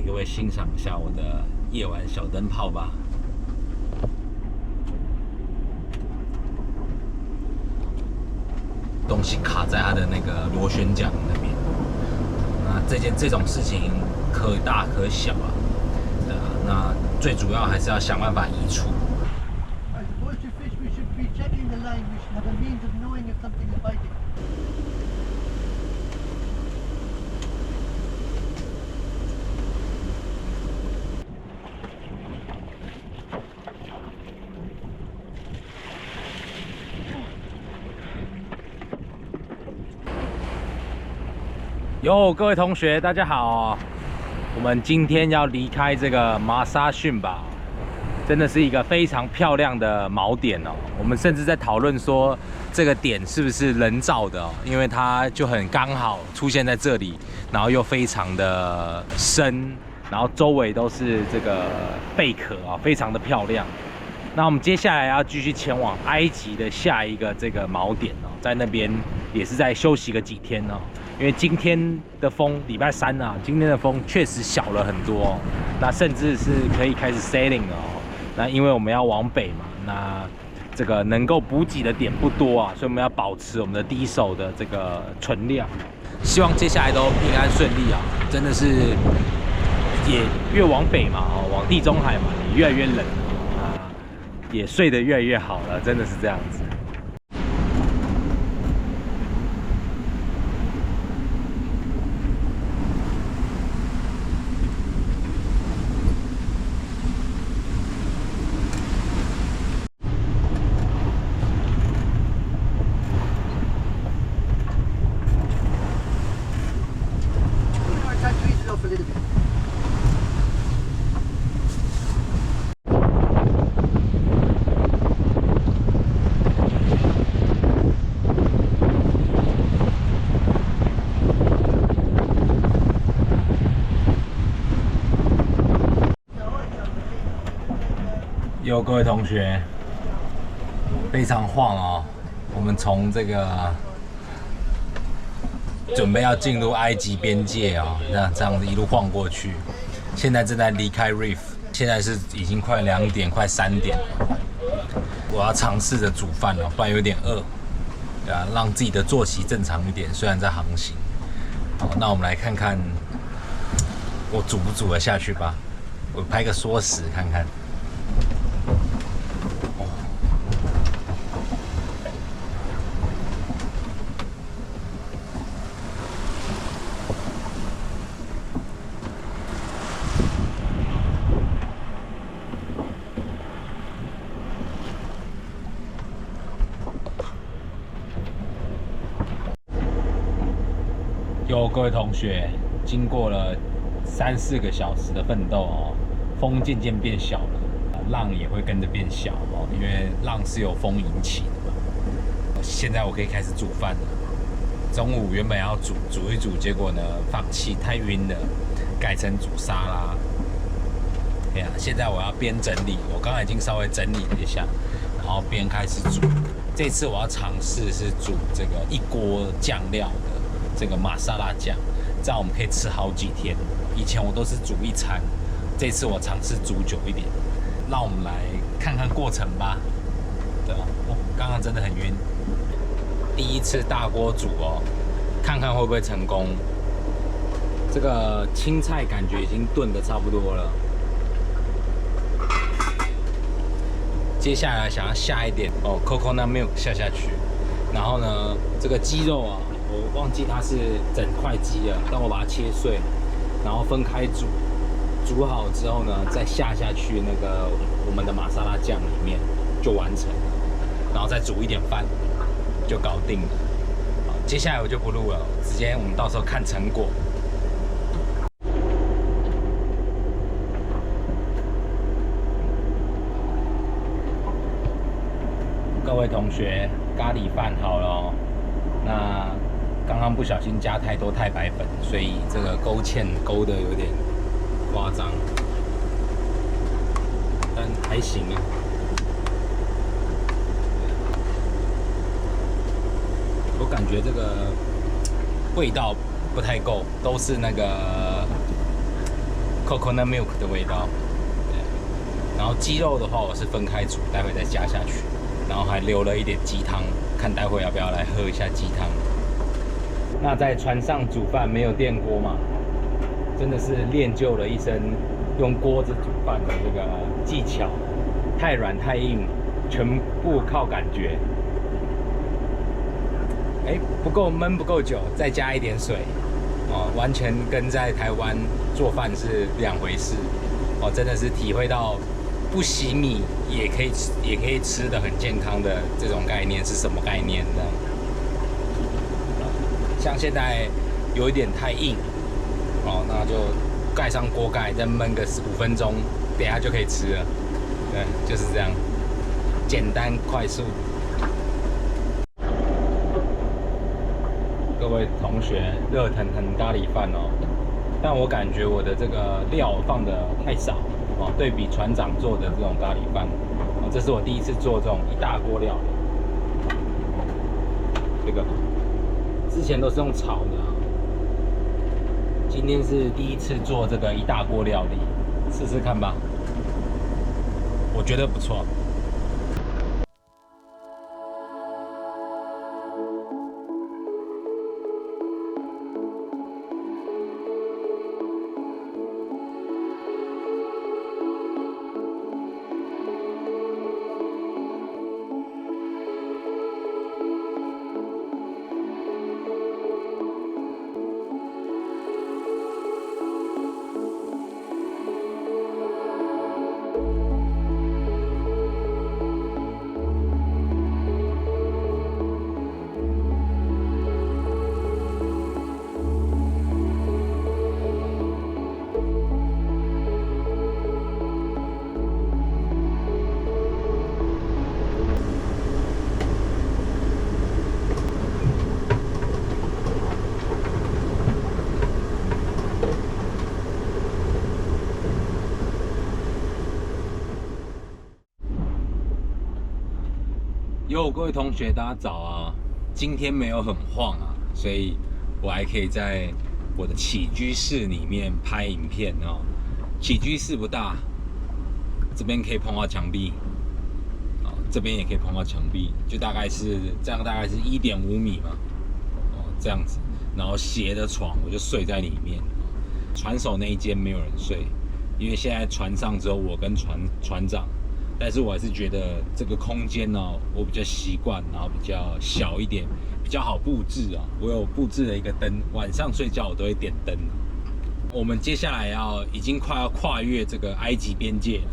各位欣赏一下我的夜晚小灯泡吧。东西卡在它的那个螺旋桨那边。这种事情可大可小啊，那最主要还是要想办法移除。哟，各位同学，大家好！我们今天要离开这个马沙逊吧，真的是一个非常漂亮的锚点哦。我们甚至在讨论说，这个点是不是人造的哦？因为它就很刚好出现在这里，然后又非常的深，然后周围都是这个贝壳啊，非常的漂亮。那我们接下来要继续前往埃及的下一个这个锚点哦，在那边也是在休息个几天哦。因为今天的风，礼拜三啊，今天的风确实小了很多哦，那甚至是可以开始 sailing 了哦。那因为我们要往北嘛，那这个能够补给的点不多啊，所以我们要保持我们的第一手的这个存量。希望接下来都平安顺利啊！真的是也越往北嘛，往地中海嘛，也越来越冷啊，也睡得越来越好了，真的是这样子。有各位同学，非常晃哦！我们从这个准备要进入埃及边界哦，那这样子一路晃过去，现在正在离开 Reef， 现在是已经快2点，快3点了。我要尝试着煮饭了，不然有点饿，对啊，让自己的作息正常一点。虽然在航行，好，那我们来看看我煮不煮得下去吧。我拍个缩时看看。各位同学，经过了3、4个小时的奋斗哦，风渐渐变小了，浪也会跟着变小哦，因为浪是由风引起的嘛。现在我可以开始煮饭了。中午原本要煮一煮，结果呢放弃，太晕了，改成煮沙拉。对啊，现在我要边整理，我刚才已经稍微整理了一下，然后边开始煮。这次我要尝试是煮这个1锅酱料的。这个玛莎拉酱，这样我们可以吃好几天。以前我都是煮1餐，这次我尝试煮久一点。让我们来看看过程吧。对啊，刚刚真的很晕。第一次大锅煮哦，看看会不会成功。这个青菜感觉已经炖得差不多了。接下来想要下一点哦 ，coconut milk 下去，然后呢，这个鸡肉啊。我忘记它是整块鸡了，但我把它切碎，然后分开煮，煮好之后呢，再下去那个我们的玛莎拉酱里面就完成了，然后再煮一点饭就搞定了。好，接下来我就不录了，直接我们到时候看成果。各位同学，咖喱饭好了哦，那。刚刚不小心加太多太白粉，所以这个勾芡勾的有点夸张，但还行啊。我感觉这个味道不太够，都是那个 coconut milk 的味道。对，然后鸡肉的话，我是分开煮，待会再加下去。然后还留了一点鸡汤，看待会要不要来喝一下鸡汤。那在船上煮饭没有电锅嘛，真的是练就了一身用锅子煮饭的这个技巧，太软太硬，全部靠感觉。不够焖不够久，再加一点水，完全跟在台湾做饭是两回事。真的是体会到不洗米也可以吃得很健康的这种概念是什么概念呢？像现在有一点太硬，那就盖上锅盖，再焖个5分钟，等一下就可以吃了。对，就是这样，简单快速。各位同学，热腾腾咖喱饭哦，但我感觉我的这个料放的太少对比船长做的这种咖喱饭，这是我第一次做这种一大锅料理。这个之前都是用炒的，今天是第一次做这个一大锅料理，试试看吧，我觉得不错。各位同学，大家早啊！今天没有很晃啊，所以我还可以在我的起居室里面拍影片哦。起居室不大，这边可以碰到墙壁，这边也可以碰到墙壁，就大概是这样，大概是1.5米嘛，这样子。然后斜的床我就睡在里面，船首那一间没有人睡，因为现在船上只有我跟船长。但是我还是觉得这个空间呢，我比较习惯，然后比较小一点，比较好布置啊。我有布置了一个灯，晚上睡觉我都会点灯。我们接下来已经快要跨越这个埃及边界了，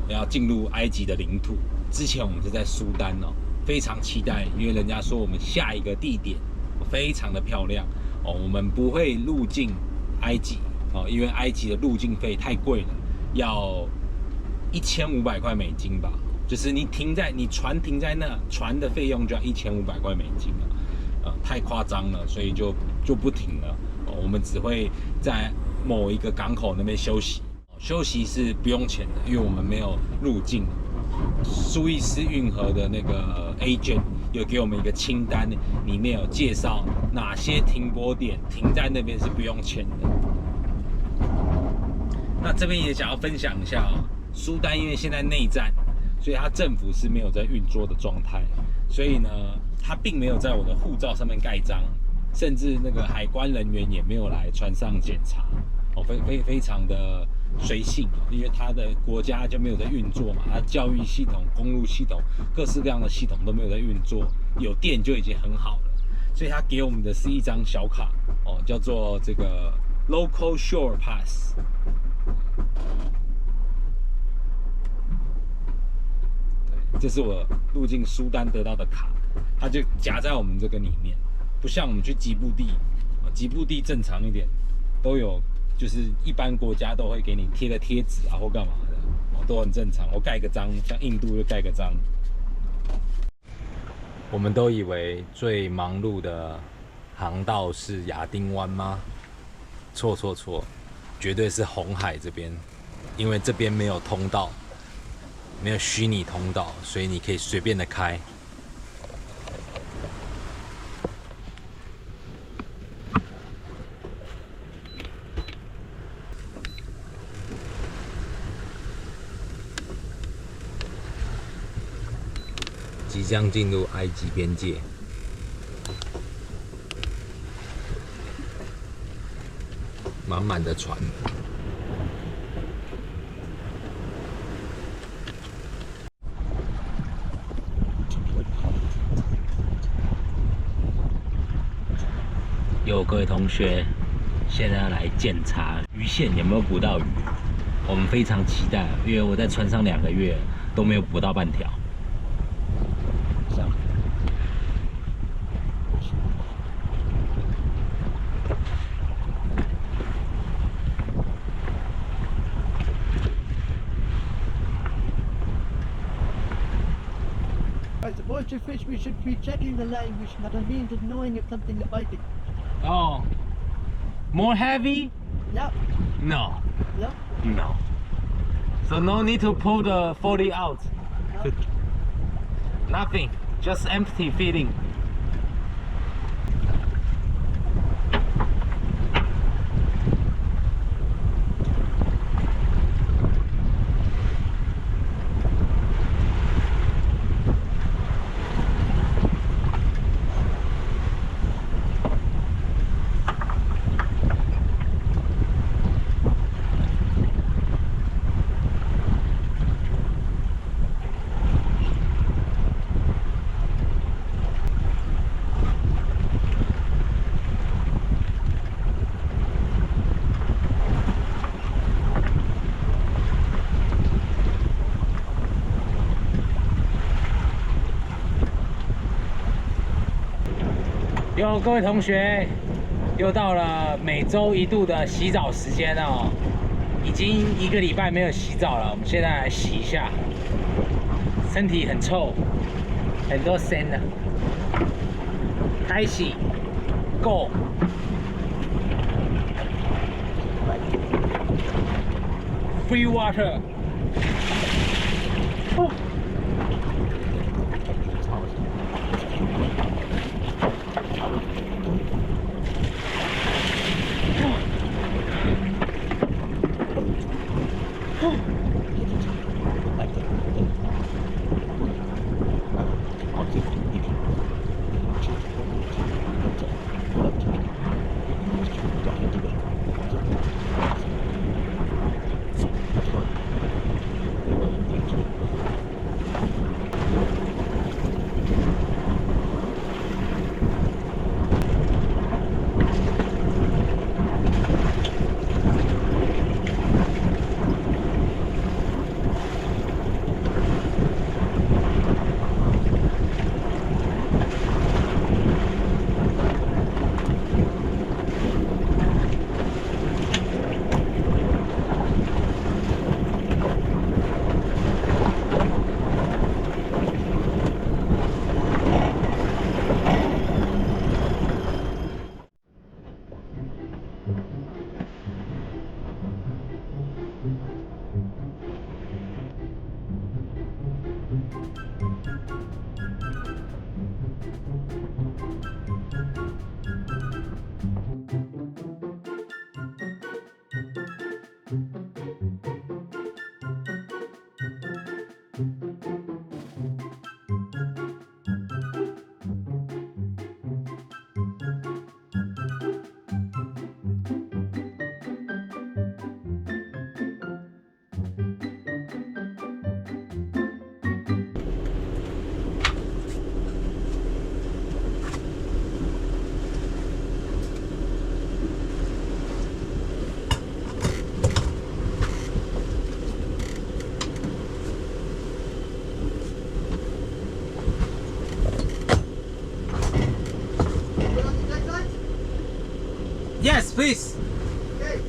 要进入埃及的领土。之前我们是在苏丹非常期待，因为人家说我们下一个地点非常的漂亮我们不会入境埃及因为埃及的入境费太贵了，要1500块美金吧，就是你船停在那，船的费用就要1500块美金了，太夸张了，所以就不停了。我们只会在某一个港口那边休息，休息是不用钱的，因为我们没有入境。苏伊士运河的那个 agent 有给我们一个清单，里面有介绍哪些停泊点停在那边是不用钱的。那这边也想要分享一下苏丹因为现在内战，所以他政府是没有在运作的状态，所以呢，他并没有在我的护照上面盖章，甚至那个海关人员也没有来船上检查，非常的随性，因为他的国家就没有在运作嘛，他教育系统、公路系统、各式各样的系统都没有在运作，有电就已经很好了，所以他给我们的是一张小卡叫做这个 Local Shore Pass。这是我入境苏丹得到的卡，它就夹在我们这个里面，不像我们去吉布地，吉布地正常一点，都有，就是一般国家都会给你贴个贴纸或干嘛的，都很正常。我盖个章，像印度就盖个章。我们都以为最忙碌的航道是亚丁湾吗？错，绝对是红海这边，因为这边没有通道。没有虚拟通道，所以你可以随便的开。即将进入埃及边界。满满的船。各位同学，现在要来检查鱼线有没有捕到鱼。我们非常期待，因为我在船上2个月都没有捕到半条。I suppose to fish we should be checking the language, but I mean to knowing if something is biting. Oh, more heavy? No. No. No? No. So no need to pull the 40 out. No. Nothing. Just empty feeding.各位同学，又到了每周1度的洗澡时间哦。已经1个礼拜没有洗澡了，我们现在来洗一下，身体很臭，很多森呢。开洗 ，Go。Free water。哦。Yes, please. Okay.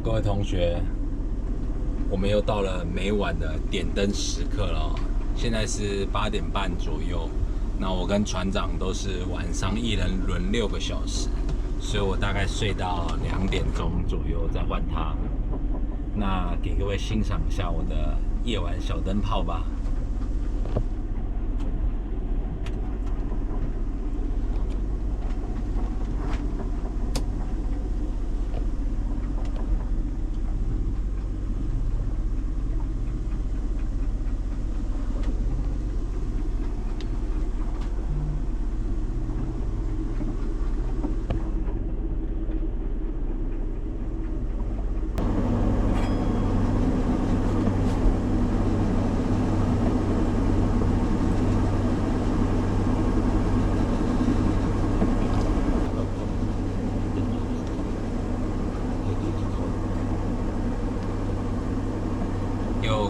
各位同学，我们又到了每晚的点灯时刻了哦。现在是8点半左右，那我跟船长都是晚上一人轮6个小时，所以我大概睡到2点钟左右再换他。那给各位欣赏一下我的夜晚小灯泡吧。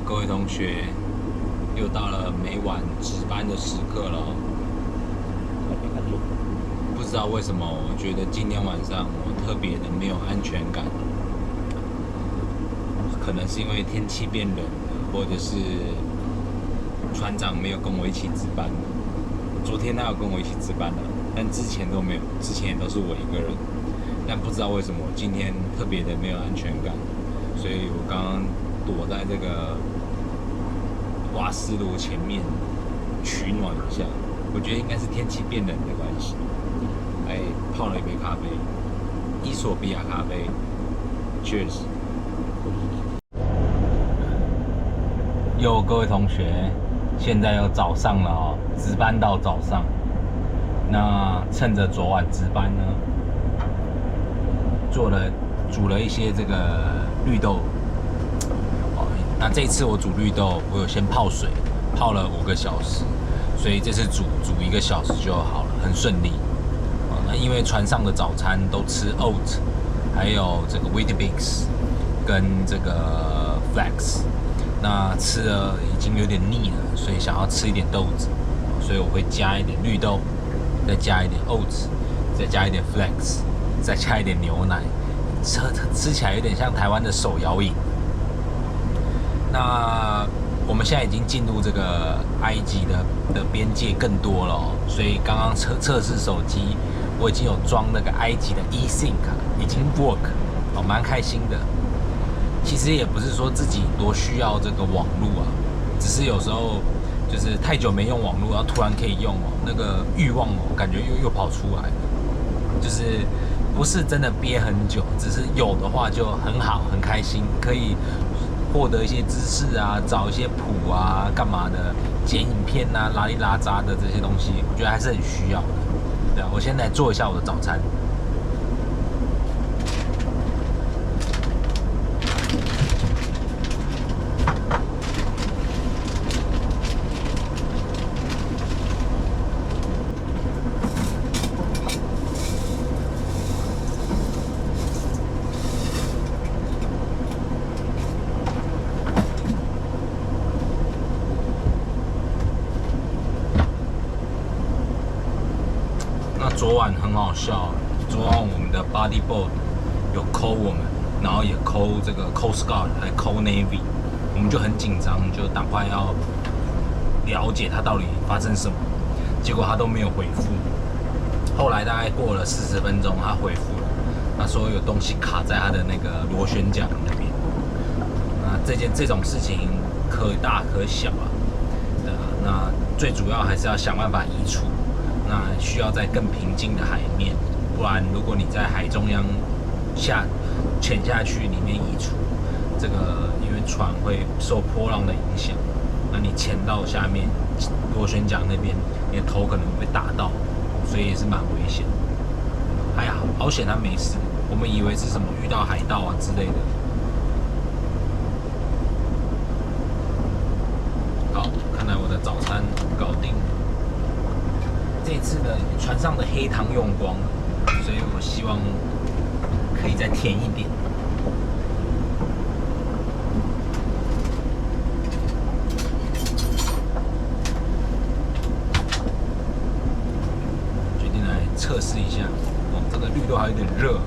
各位同学，又到了每晚值班的时刻了。不知道为什么，我觉得今天晚上我特别的没有安全感，可能是因为天气变冷了，或者是船长没有跟我一起值班。昨天他有跟我一起值班的，但之前都没有，之前也都是我一个人。但不知道为什么，我今天特别的没有安全感，所以我刚刚躲在这个瓦斯炉前面取暖一下。我觉得应该是天气变冷的关系。来泡了一杯咖啡，伊索比亚咖啡 ，Cheers！ 各位同学，现在又早上了哦，值班到早上。那趁着昨晚值班呢，煮了一些这个绿豆。那这一次我煮绿豆，我有先泡水，泡了5个小时，所以这次煮1个小时就好了，很顺利。那因为船上的早餐都吃 oat， 还有这个 Weetabix 跟这个 flax， 那吃了已经有点腻了，所以想要吃一点豆子，所以我会加一点绿豆，再加一点 oats， 再加一点 flax， 再加一点牛奶，吃起来有点像台湾的手摇饮。那我们现在已经进入这个埃及的边界更多了哦，所以刚刚测试手机，我已经有装那个埃及的 eSIM 卡，已经 work， 哦，蛮开心的。其实也不是说自己多需要这个网络啊，只是有时候就是太久没用网络，然后突然可以用哦，那个欲望哦，感觉又跑出来了，就是不是真的憋很久，只是有的话就很好，很开心，可以获得一些知识啊，找一些谱啊，干嘛的，剪影片啊，拉里拉杂的这些东西，我觉得还是很需要的。对啊，我先来做一下我的早餐。昨晚很好笑，昨晚我们的 Body Boat 有 call 我们，然后也 call 这个 Coast Guard， 还 call Navy， 我们就很紧张，就赶快要了解他到底发生什么，结果他都没有回复。后来大概过了40分钟，他回复了，他说有东西卡在他的那个螺旋桨那边。那这种事情可大可小啊，对啊，那最主要还是要想办法移除。那需要在更平静的海面，不然如果你在海中央潜下去里面移除，这个因为船会受波浪的影响，那你潜到下面螺旋桨那边，你的头可能会被打到，所以也是蛮危险。还好，好险他没事，我们以为是什么遇到海盗啊之类的。好，看来我的早餐搞定。这次的船上的黑糖用光了，所以我希望可以再甜一点。决定来测试一下，哦，这个绿豆还有点热。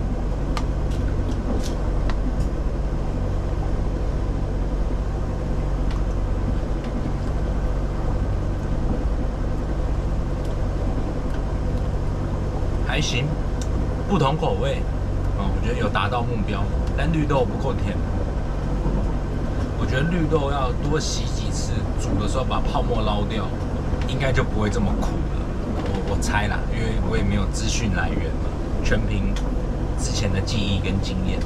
还行，不同口味哦，我觉得有达到目标，但绿豆不够甜。我觉得绿豆要多洗几次，煮的时候把泡沫捞掉，应该就不会这么苦了。我猜啦，因为我也没有资讯来源嘛，全凭之前的记忆跟经验。